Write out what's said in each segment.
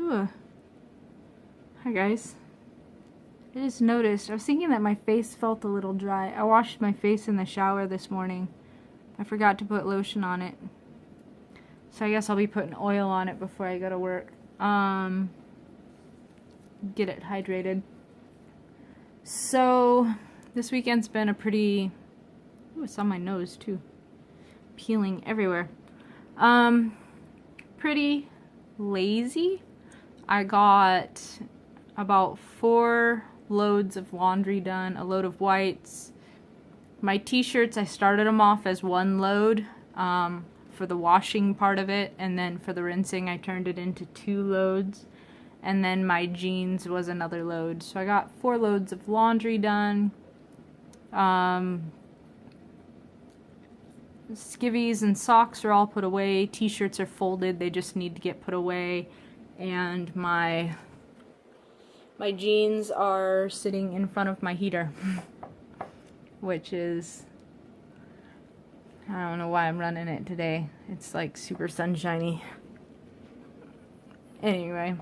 Ooh. Hi guys. I just noticed, I was thinking that my face felt a little dry. I washed my face in the shower this morning. I forgot to put lotion on it. So I guess I'll be putting oil on it before I go to work. Get it hydrated. So this weekend's been a pretty... Ooh, it's on my nose too. Peeling everywhere. Pretty lazy. I got about 4 loads of laundry done, a load of whites. My t-shirts, I started them off as 1 load for the washing part of it, and then for the rinsing I turned it into 2 loads, and then my jeans was another load. So I got 4 loads of laundry done. Skivvies and socks are all put away. T-shirts are folded, they just need to get put away. And my jeans are sitting in front of my heater, which is, I don't know why I'm running it today. It's like super sunshiny. Anyway,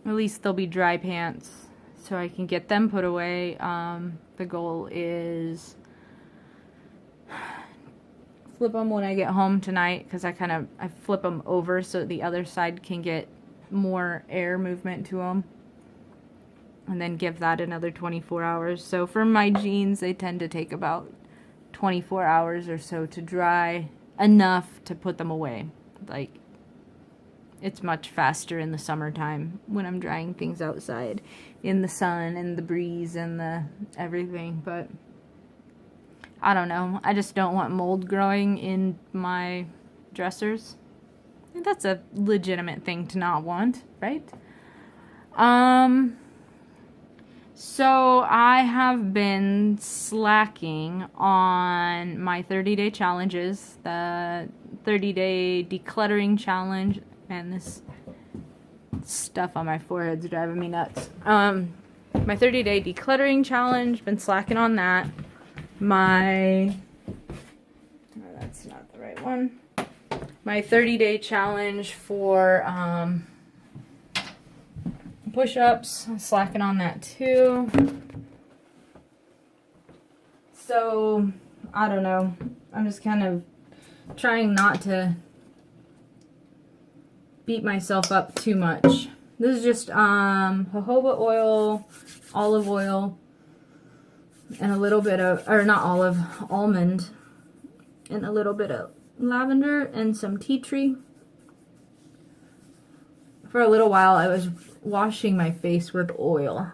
at least they'll be dry pants so I can get them put away. The goal is flip them when I get home tonight, because I flip them over so the other side can get more air movement to them, and then give that another 24 hours. So for my jeans, they tend to take about 24 hours or so to dry enough to put them away. Like, it's much faster in the summertime when I'm drying things outside in the sun and the breeze and the everything. But I don't know, I just don't want mold growing in my dressers. And that's a legitimate thing to not want, right? So I have been slacking on my 30-day challenges. The 30-day decluttering challenge. Man, this stuff on my forehead's driving me nuts. My 30-day decluttering challenge, been slacking on that. Oh, that's not the right one. My 30-day challenge for push-ups, slacking on that too. So, I don't know. I'm just kind of trying not to beat myself up too much. This is just jojoba oil, olive oil, and a little bit of, or not olive, almond, and a little bit of lavender and some tea tree. For a little while I was washing my face with oil.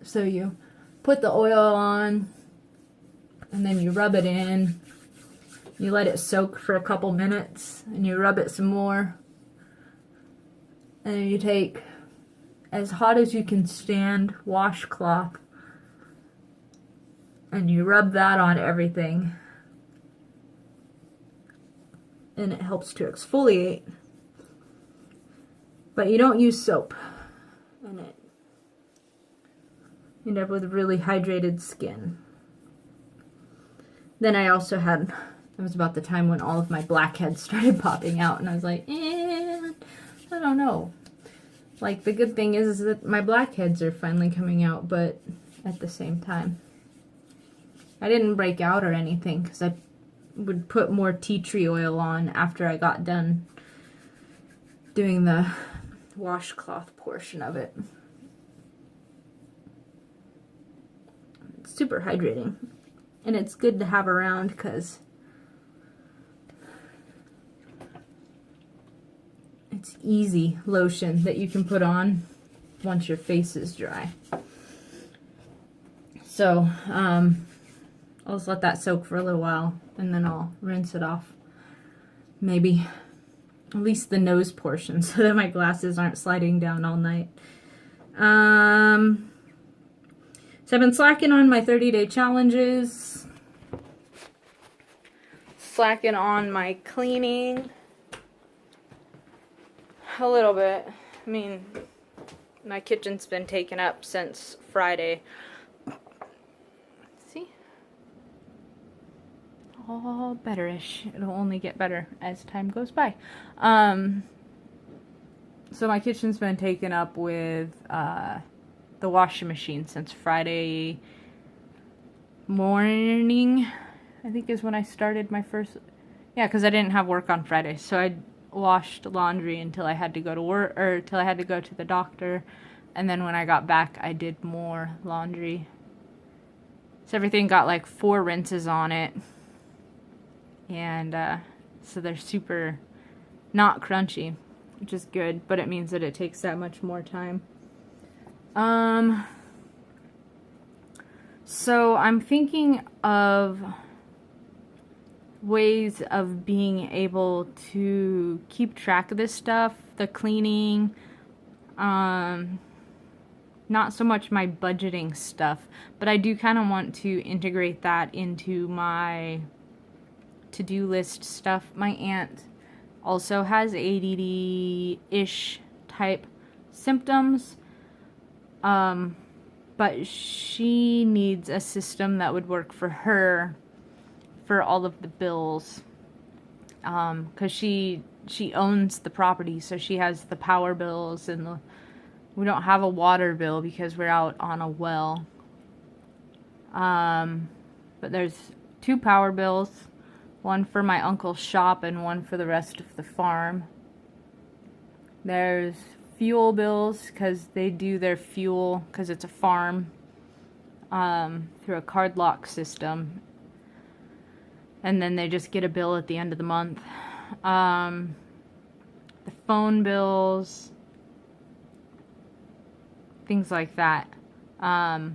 So you put the oil on and then you rub it in. You let it soak for a couple minutes and you rub it some more. And then you take as hot as you can stand washcloth and you rub that on everything. And it helps to exfoliate. But you don't use soap in it. You end up with really hydrated skin. Then I also had, it was about the time when all of my blackheads started popping out, and I was like, I don't know. Like, the good thing is that my blackheads are finally coming out, but at the same time, I didn't break out or anything, because I would put more tea tree oil on after I got done doing the washcloth portion of it. It's super hydrating, and it's good to have around because it's easy lotion that you can put on once your face is dry. So I'll just let that soak for a little while, and then I'll rinse it off. Maybe at least the nose portion, so that my glasses aren't sliding down all night. So I've been slacking on my 30-day challenges. Slacking on my cleaning. A little bit. I mean, my kitchen's been taken up since Friday. See? All betterish. It'll only get better as time goes by. So my kitchen's been taken up with the washing machine since Friday morning, I think is when I started my first, yeah, because I didn't have work on Friday, so I washed laundry until I had to go to work, or till I had to go to the doctor, and then when I got back, I did more laundry. So everything got like 4 rinses on it, and so they're super not crunchy, which is good, but it means that it takes that much more time. So I'm thinking of ways of being able to keep track of this stuff, the cleaning, not so much my budgeting stuff, but I do kind of want to integrate that into my to-do list stuff. My aunt also has ADD-ish type symptoms, but she needs a system that would work for her for all of the bills, because she owns the property, so she has the power bills, and we don't have a water bill because we're out on a well. But there's 2 power bills, one for my uncle's shop and one for the rest of the farm. There's fuel bills because they do their fuel, because it's a farm, through a card lock system, and then they just get a bill at the end of the month. The phone bills, things like that. The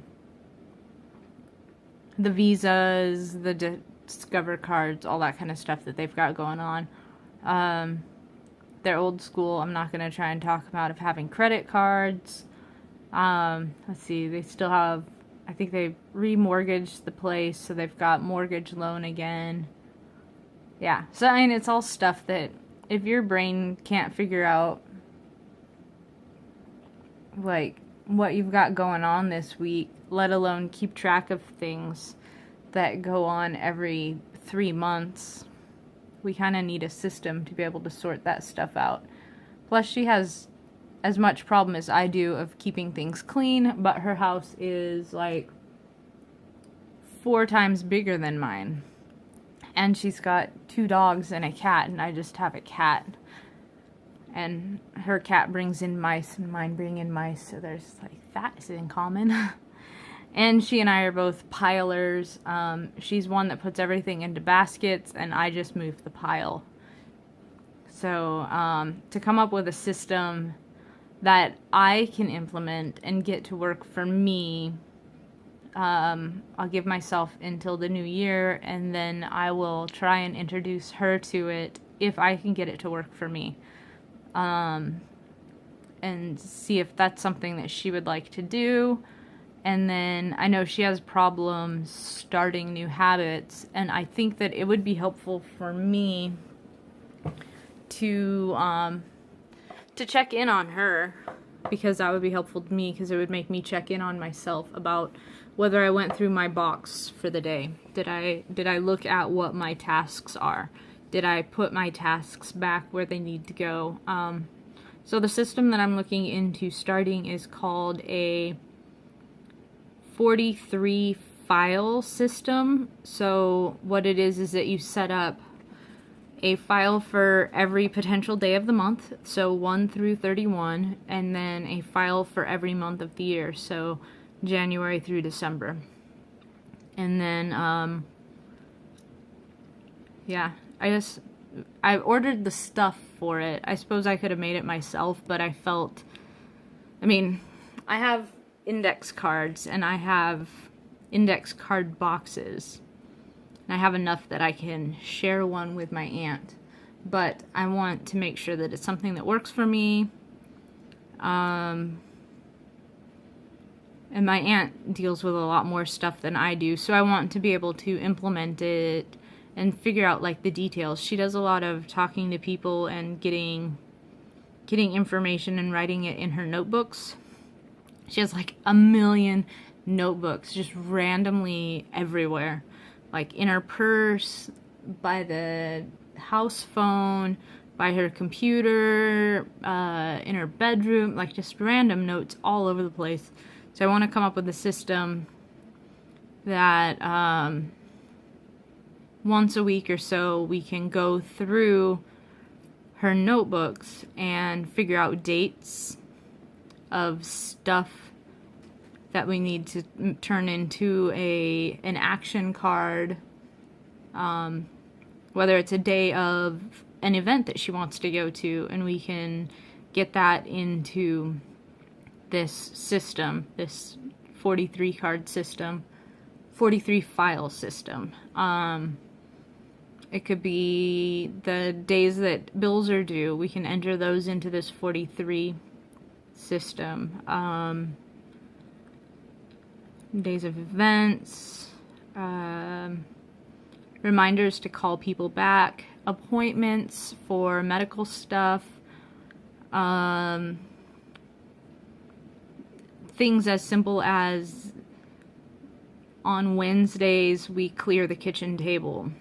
visas, the Discover cards, all that kind of stuff that they've got going on. They're old school. I'm not going to try and talk about having credit cards. Let's see, they still have, I think they remortgaged the place, so they've got mortgage loan again. Yeah, so I mean, it's all stuff that if your brain can't figure out, like, what you've got going on this week, let alone keep track of things that go on every 3 months, we kind of need a system to be able to sort that stuff out. Plus, she has as much problem as I do of keeping things clean, but her house is like 4 times bigger than mine. And she's got 2 dogs and a cat, and I just have a cat. And her cat brings in mice, and mine bring in mice, so there's like, that is in common. And she and I are both pilers. She's one that puts everything into baskets, and I just move the pile. So to come up with a system that I can implement and get to work for me, I'll give myself until the new year, and then I will try and introduce her to it if I can get it to work for me. And see if that's something that she would like to do. And then I know she has problems starting new habits, and I think that it would be helpful for me to check in on her, because that would be helpful to me, because it would make me check in on myself about whether I went through my box for the day. Did I look at what my tasks are? Did I put my tasks back where they need to go? So the system that I'm looking into starting is called a 43 file system. So what it is that you set up a file for every potential day of the month, so 1 through 31, and then a file for every month of the year, so January through December. And then yeah, I ordered the stuff for it. I suppose I could have made it myself, but I felt, I mean, I have index cards, and I have index card boxes, and I have enough that I can share one with my aunt, but I want to make sure that it's something that works for me. And my aunt deals with a lot more stuff than I do, so I want to be able to implement it and figure out like the details. She does a lot of talking to people and getting information and writing it in her notebooks. She has like 1 million notebooks just randomly everywhere, like in her purse, by the house phone, by her computer, in her bedroom, like just random notes all over the place. So I want to come up with a system that once a week or so we can go through her notebooks and figure out dates of stuff that we need to turn into an action card, whether it's a day of an event that she wants to go to, and we can get that into this system, this 43 card system, 43 file system. It could be the days that bills are due. We can enter those into this 43 system. Days of events, reminders to call people back, appointments for medical stuff, things as simple as on Wednesdays we clear the kitchen table.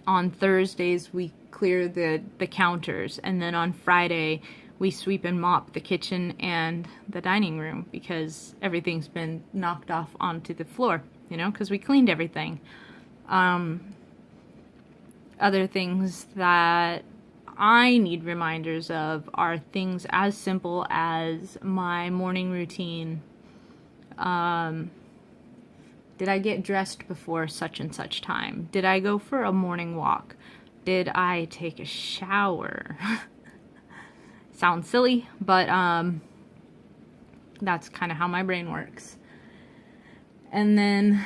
On Thursdays we clear the counters, and then on Friday we sweep and mop the kitchen and the dining room because everything's been knocked off onto the floor, you know, because we cleaned everything. Other things that I need reminders of are things as simple as my morning routine. Did I get dressed before such and such time? Did I go for a morning walk? Did I take a shower? Sounds silly, but that's kind of how my brain works. And then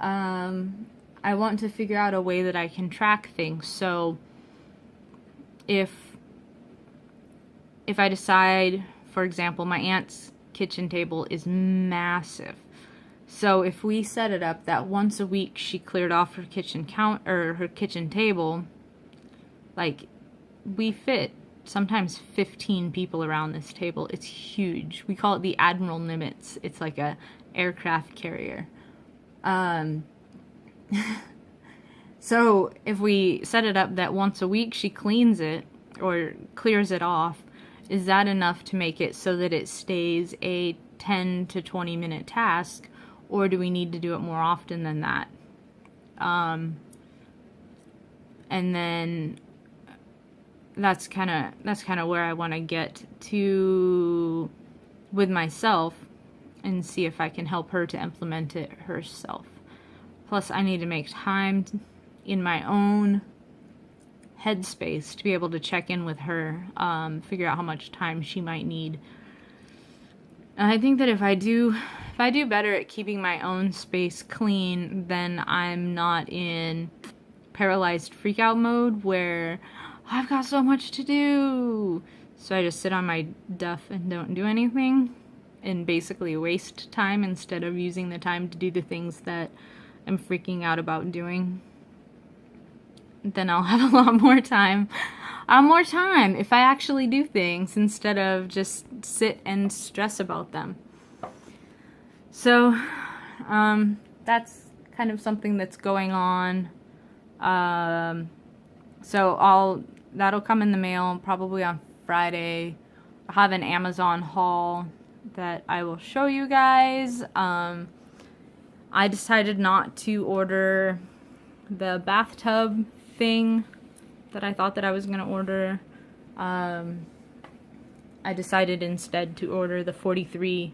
I want to figure out a way that I can track things. So if I decide, for example, my aunt's kitchen table is massive. So if we set it up that once a week she cleared off her kitchen her kitchen table, like we fit sometimes 15 people around this table. It's huge. We call it the Admiral Nimitz. It's like a aircraft carrier. So if we set it up that once a week she cleans it or clears it off, is that enough to make it so that it stays a 10 to 20 minute task, or do we need to do it more often than that? And then that's kind of where I want to get to with myself and see if I can help her to implement it herself. Plus, I need to make time in my own headspace to be able to check in with her, figure out how much time she might need. And I think that if I do better at keeping my own space clean, then I'm not in paralyzed freakout mode where I've got so much to do. So I just sit on my duff and don't do anything and basically waste time instead of using the time to do the things that I'm freaking out about doing. Then I'll have a lot more time. If I actually do things instead of just sit and stress about them. So that's kind of something that's going on. So that'll come in the mail probably on Friday. I'll have an Amazon haul that I will show you guys. I decided not to order the bathtub thing that I thought that I was going to order. I decided instead to order the 43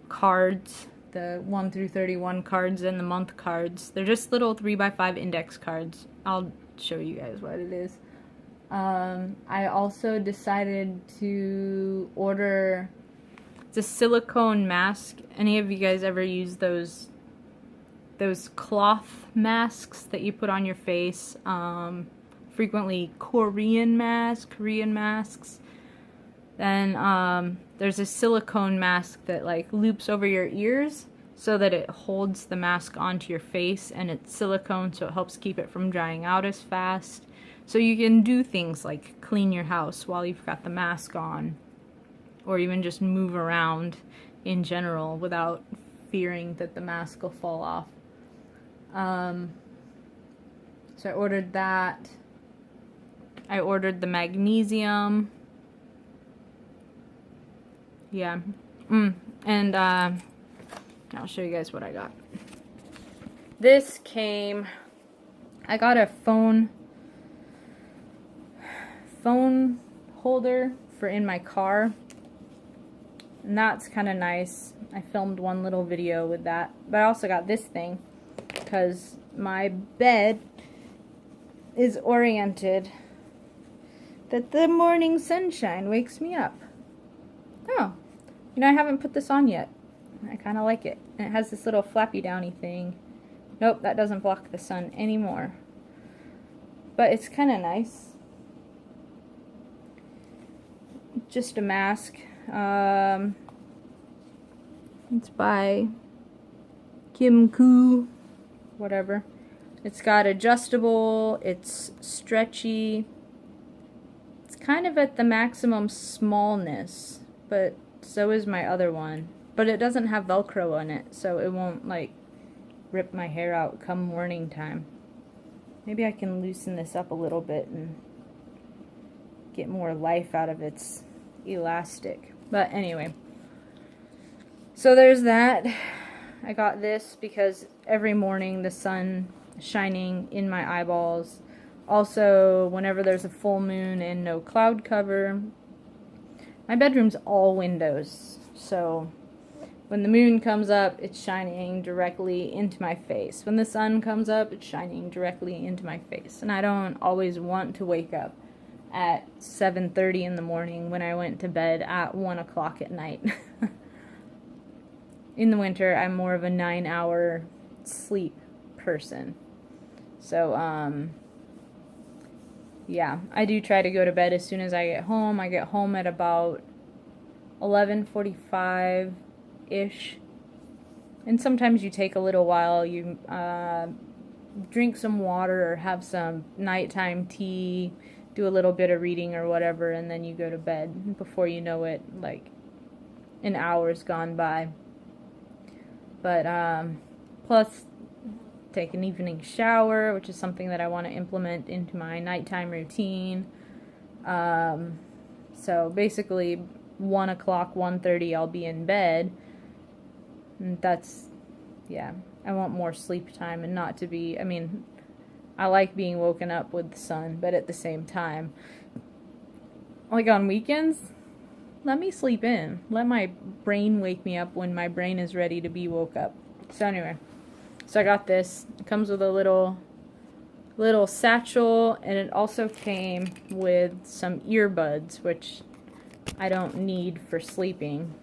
cards, the 1 through 31 cards and the month cards. They're just little 3x5 index cards. I'll show you guys what it is. I also decided to order the silicone mask. Any of you guys ever use those cloth masks that you put on your face? Frequently Korean masks. Then there's a silicone mask that like loops over your ears so that it holds the mask onto your face, and it's silicone so it helps keep it from drying out as fast. So you can do things like clean your house while you've got the mask on, or even just move around in general without fearing that the mask will fall off. So I ordered that. I ordered the magnesium. Yeah. And I'll show you guys what I got. This came, I got a phone holder for in my car. And that's kind of nice. I filmed one little video with that. But I also got this thing because my bed is oriented that the morning sunshine wakes me up. Oh, you know, I haven't put this on yet. I kind of like it. And it has this little flappy downy thing. Nope, that doesn't block the sun anymore. But it's kind of nice. Just a mask. It's by Kim Koo, whatever. It's got adjustable, it's stretchy. It's kind of at the maximum smallness, but so is my other one. But it doesn't have Velcro on it, so it won't like rip my hair out come morning time. Maybe I can loosen this up a little bit and get more life out of its elastic. But anyway, so there's that. I got this because every morning the sun shining in my eyeballs. Also, whenever there's a full moon and no cloud cover. My bedroom's all windows, so when the moon comes up, it's shining directly into my face. When the sun comes up, it's shining directly into my face. And I don't always want to wake up at 7:30 in the morning when I went to bed at 1 o'clock at night. In the winter, I'm more of a 9-hour sleep person. So, yeah, I do try to go to bed as soon as I get home. I get home at about 11:45-ish. And sometimes you take a little while. You drink some water or have some nighttime tea, do a little bit of reading or whatever, and then you go to bed. Before you know it, like, an hour's gone by. But, plus, take an evening shower, which is something that I want to implement into my nighttime routine. So basically 1 o'clock, 1:30, I'll be in bed. And that's, yeah, I want more sleep time and not to be, I mean, I like being woken up with the sun, but at the same time, like on weekends, let me sleep in. Let my brain wake me up when my brain is ready to be woke up. So anyway, so I got this. It comes with a little satchel, and it also came with some earbuds, which I don't need for sleeping.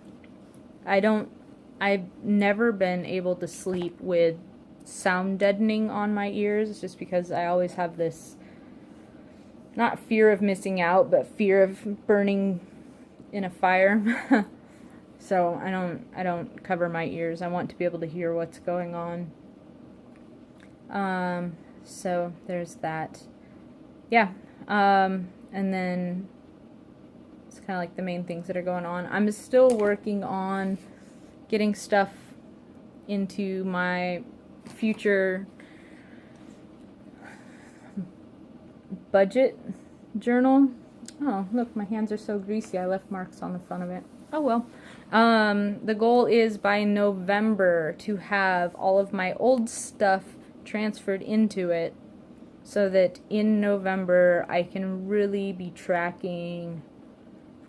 I've never been able to sleep with sound deadening on my ears, just because I always have this, not fear of missing out, but fear of burning in a fire. So I don't cover my ears. I want to be able to hear what's going on. So there's that. Yeah. And then it's kind of like the main things that are going on. I'm still working on getting stuff into my future budget journal. Oh, look, my hands are so greasy. I left marks on the front of it. Oh well. The goal is by November to have all of my old stuff transferred into it, so that in November I can really be tracking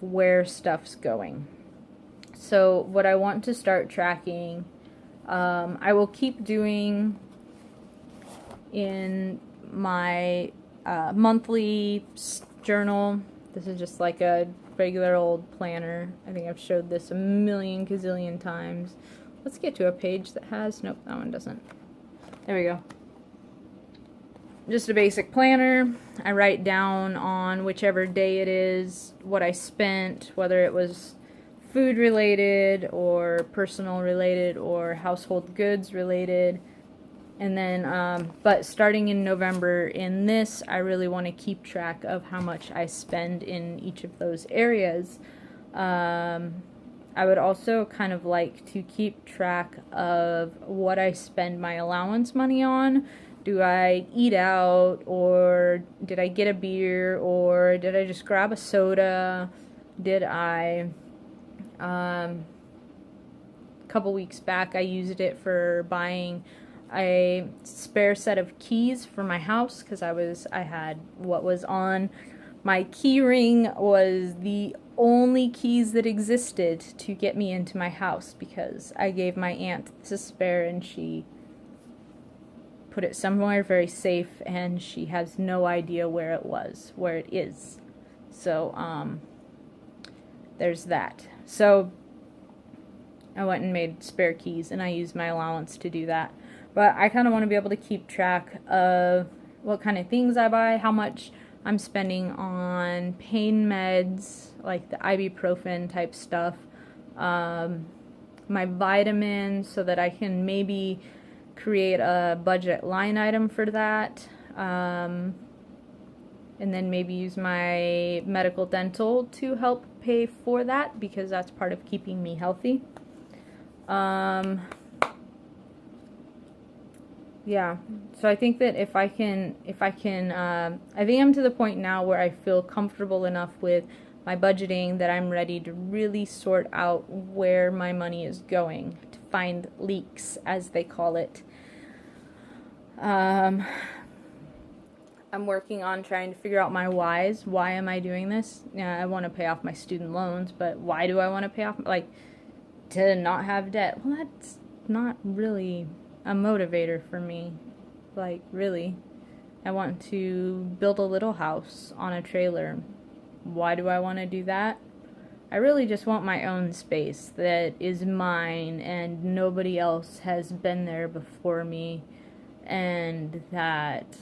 where stuff's going. So what I want to start tracking, I will keep doing in my monthly journal. This is just like a regular old planner. I think I've showed this a million gazillion times. Let's get to a page that has, nope, that one doesn't. There we go. Just a basic planner. I write down on whichever day it is what I spent, whether it was food related or personal related or household goods related. And then, but starting in November in this, I really want to keep track of how much I spend in each of those areas. I would also kind of like to keep track of what I spend my allowance money on, Do I eat out, or did I get a beer, or did I just grab a soda? Did I, a couple weeks back, I used it for buying a spare set of keys for my house, because I had what was on my key ring was the only keys that existed to get me into my house, because I gave my aunt the spare and she put it somewhere very safe, and she has no idea where it is. So, there's that. So, I went and made spare keys, and I used my allowance to do that. But I kind of want to be able to keep track of what kind of things I buy, how much I'm spending on pain meds, like the ibuprofen type stuff, my vitamins, so that I can maybe create a budget line item for that, and then maybe use my medical dental to help pay for that, because that's part of keeping me healthy. Yeah, so I think that if I can, I think I'm to the point now where I feel comfortable enough with my budgeting that I'm ready to really sort out where my money is going, to find leaks, as they call it. I'm working on trying to figure out my whys. Why am I doing this? Yeah, I want to pay off my student loans, but why do I want to pay off, like, to not have debt? Well, that's not really a motivator for me. Like, really, I want to build a little house on a trailer. Why do I want to do that? I really just want my own space that is mine, and nobody else has been there before me, and that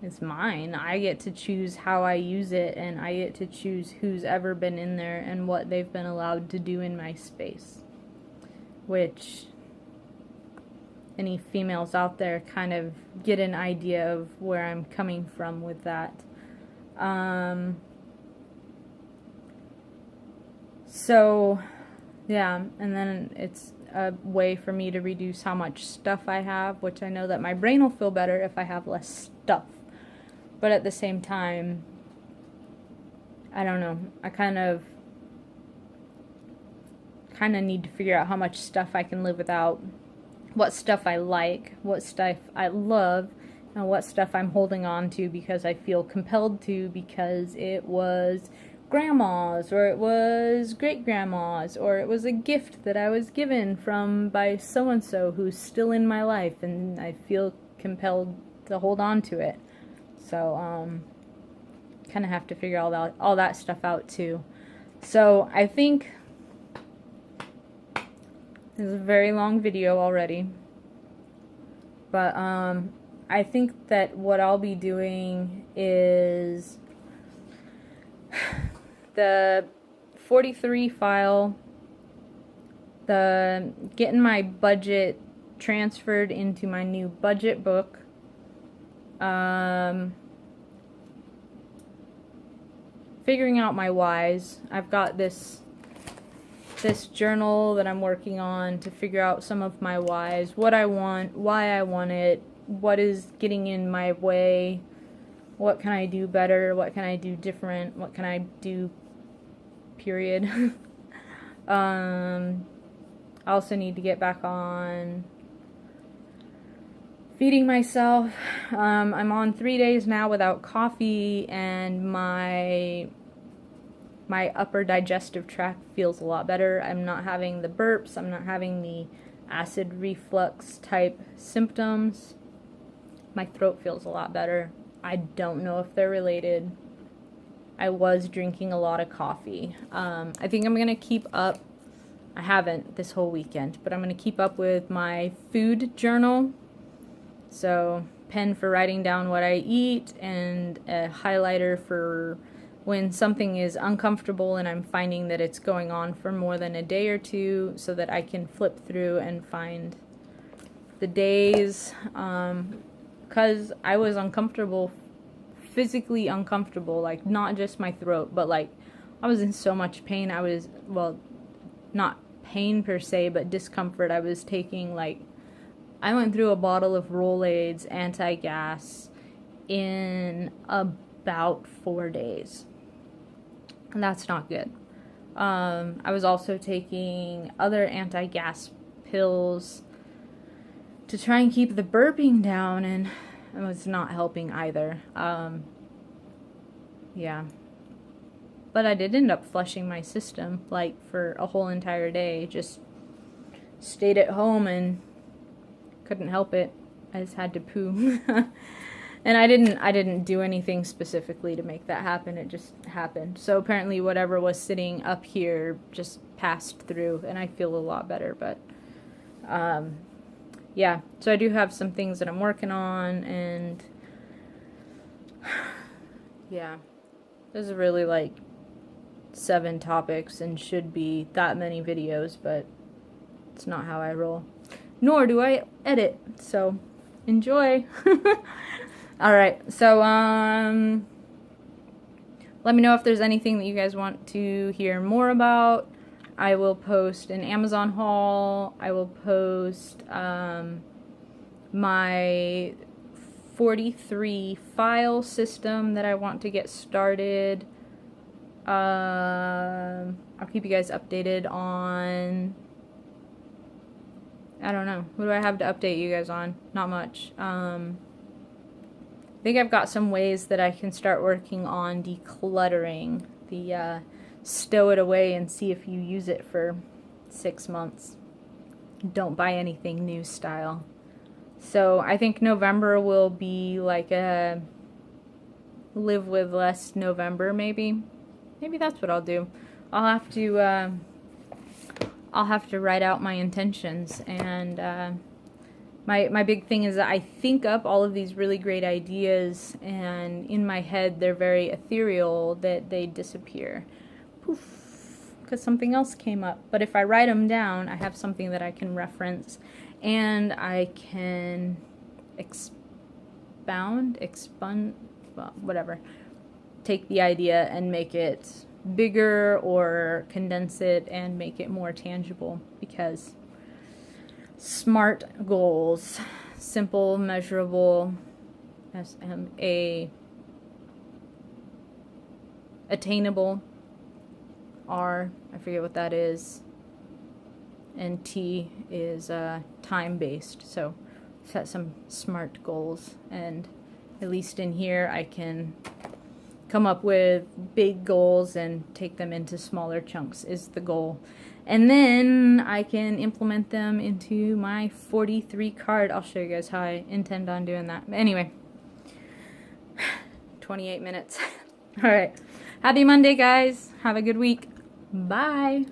is mine. I get to choose how I use it, and I get to choose who's ever been in there and what they've been allowed to do in my space, which any females out there kind of get an idea of where I'm coming from with that. So, yeah, and then it's a way for me to reduce how much stuff I have, which I know that my brain will feel better if I have less stuff. But at the same time, I don't know, I kind of need to figure out how much stuff I can live without, what stuff I like, what stuff I love, and what stuff I'm holding on to because I feel compelled to, because it was grandma's, or it was great-grandma's, or it was a gift that I was given by so-and-so who's still in my life, and I feel compelled to hold on to it. So, kind of have to figure all that stuff out too. So, I think this is a very long video already, but I think that what I'll be doing is the 43 file, getting my budget transferred into my new budget book, figuring out my whys. I've got this journal that I'm working on to figure out some of my whys, what I want, why I want it, what is getting in my way, what can I do better, what can I do different, what can I do, period. I also need to get back on feeding myself. I'm on 3 days now without coffee, and my upper digestive tract feels a lot better. I'm not having the burps, I'm not having the acid reflux type symptoms. My throat feels a lot better. I don't know if they're related. I was drinking a lot of coffee. I think I'm going to keep up, I haven't this whole weekend, but I'm going to keep up with my food journal. So, pen for writing down what I eat, and a highlighter for when something is uncomfortable and I'm finding that it's going on for more than a day or two, so that I can flip through and find the days, because I was uncomfortable, physically uncomfortable, like not just my throat, but like I was in so much pain. I was, well, not pain per se, but discomfort. I was taking like I went through a bottle of Rolaids anti-gas in about 4 days. And that's not good. I was also taking other anti-gas pills to try and keep the burping down, and it was not helping either. Yeah. But I did end up flushing my system, like, for a whole entire day. Just stayed at home and couldn't help it. I just had to poo. And I didn't do anything specifically to make that happen. It just happened. So apparently whatever was sitting up here just passed through, and I feel a lot better. But yeah, so I do have some things that I'm working on, and yeah, there's really like 7 topics and should be that many videos, but it's not how I roll. Nor do I edit, so enjoy. Alright, so let me know if there's anything that you guys want to hear more about. I will post an Amazon haul. I will post my 43 file system that I want to get started. I'll keep you guys updated on, I don't know, what do I have to update you guys on? Not much. I think I've got some ways that I can start working on decluttering the stow it away and see if you use it for 6 months. Don't buy anything new style. So I think November will be like a live with less November, maybe. Maybe that's what I'll do. I'll have to write out my intentions, and my big thing is that I think up all of these really great ideas, and in my head they're very ethereal, that they disappear. Poof, because something else came up. But if I write them down, I have something that I can reference, and I can expand, well, whatever. Take the idea and make it bigger or condense it and make it more tangible, because SMART goals, simple, measurable, SMA, attainable, R, I forget what that is, and T is time-based. So set some SMART goals, and at least in here I can come up with big goals and take them into smaller chunks is the goal. And then I can implement them into my 43 card. I'll show you guys how I intend on doing that. Anyway, 28 minutes. All right. Happy Monday, guys. Have a good week. Bye.